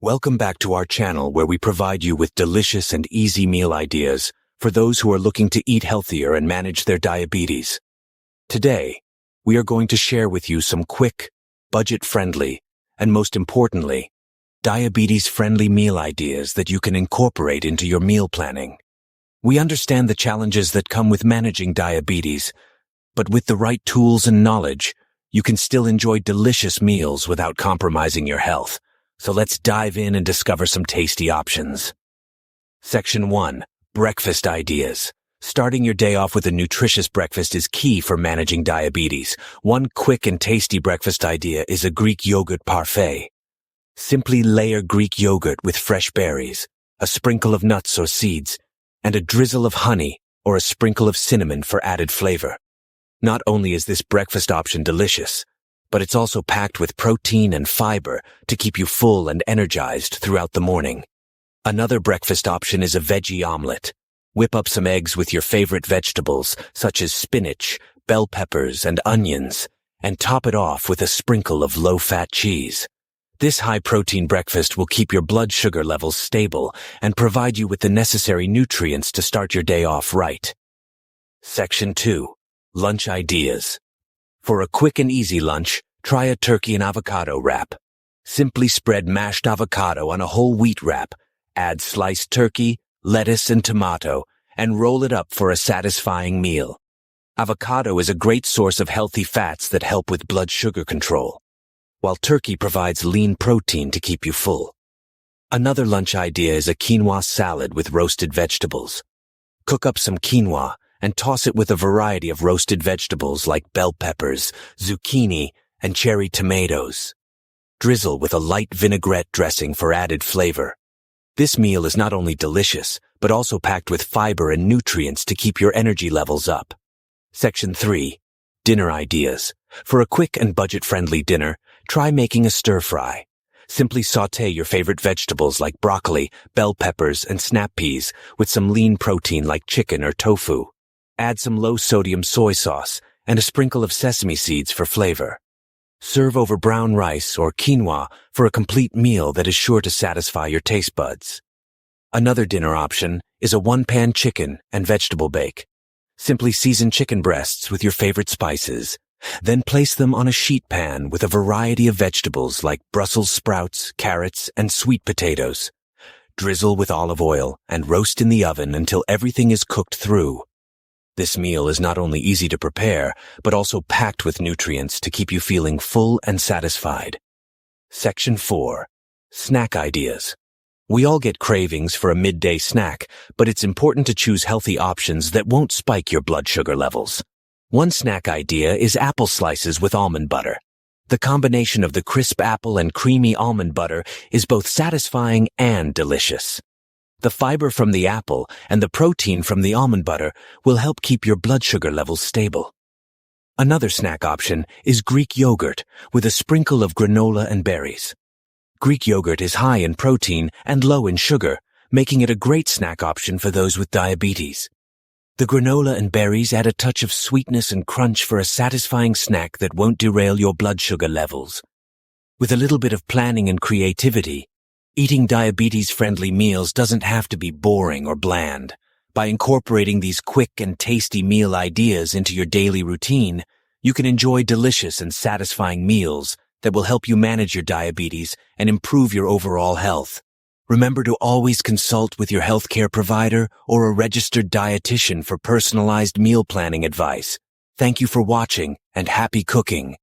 Welcome back to our channel where we provide you with delicious and easy meal ideas for those who are looking to eat healthier and manage their diabetes. Today, we are going to share with you some quick, budget-friendly, and most importantly, diabetes-friendly meal ideas that you can incorporate into your meal planning. We understand the challenges that come with managing diabetes, but with the right tools and knowledge, you can still enjoy delicious meals without compromising your health. So let's dive in and discover some tasty options. Section 1. Breakfast ideas. Starting your day off with a nutritious breakfast is key for managing diabetes. One quick and tasty breakfast idea is a Greek yogurt parfait. Simply layer Greek yogurt with fresh berries, a sprinkle of nuts or seeds, and a drizzle of honey or a sprinkle of cinnamon for added flavor. Not only is this breakfast option delicious, but it's also packed with protein and fiber to keep you full and energized throughout the morning. Another breakfast option is a veggie omelet. Whip up some eggs with your favorite vegetables, such as spinach, bell peppers, and onions, and top it off with a sprinkle of low-fat cheese. This high-protein breakfast will keep your blood sugar levels stable and provide you with the necessary nutrients to start your day off right. Section 2. Lunch ideas. For a quick and easy lunch, try a turkey and avocado wrap. Simply spread mashed avocado on a whole wheat wrap, add sliced turkey, lettuce, and tomato, and roll it up for a satisfying meal. Avocado is a great source of healthy fats that help with blood sugar control, while turkey provides lean protein to keep you full. Another lunch idea is a quinoa salad with roasted vegetables. Cook up some quinoa and toss it with a variety of roasted vegetables like bell peppers, zucchini, and cherry tomatoes. Drizzle with a light vinaigrette dressing for added flavor. This meal is not only delicious, but also packed with fiber and nutrients to keep your energy levels up. Section 3. Dinner ideas. For a quick and budget-friendly dinner, try making a stir-fry. Simply sauté your favorite vegetables like broccoli, bell peppers, and snap peas with some lean protein like chicken or tofu. Add some low-sodium soy sauce and a sprinkle of sesame seeds for flavor. Serve over brown rice or quinoa for a complete meal that is sure to satisfy your taste buds. Another dinner option is a one-pan chicken and vegetable bake. Simply season chicken breasts with your favorite spices, then place them on a sheet pan with a variety of vegetables like Brussels sprouts, carrots, and sweet potatoes. Drizzle with olive oil and roast in the oven until everything is cooked through. This meal is not only easy to prepare, but also packed with nutrients to keep you feeling full and satisfied. Section 4. Snack ideas. We all get cravings for a midday snack, but it's important to choose healthy options that won't spike your blood sugar levels. One snack idea is apple slices with almond butter. The combination of the crisp apple and creamy almond butter is both satisfying and delicious. The fiber from the apple and the protein from the almond butter will help keep your blood sugar levels stable. Another snack option is Greek yogurt with a sprinkle of granola and berries. Greek yogurt is high in protein and low in sugar, making it a great snack option for those with diabetes. The granola and berries add a touch of sweetness and crunch for a satisfying snack that won't derail your blood sugar levels. With a little bit of planning and creativity, eating diabetes-friendly meals doesn't have to be boring or bland. By incorporating these quick and tasty meal ideas into your daily routine, you can enjoy delicious and satisfying meals that will help you manage your diabetes and improve your overall health. Remember to always consult with your healthcare provider or a registered dietitian for personalized meal planning advice. Thank you for watching and happy cooking.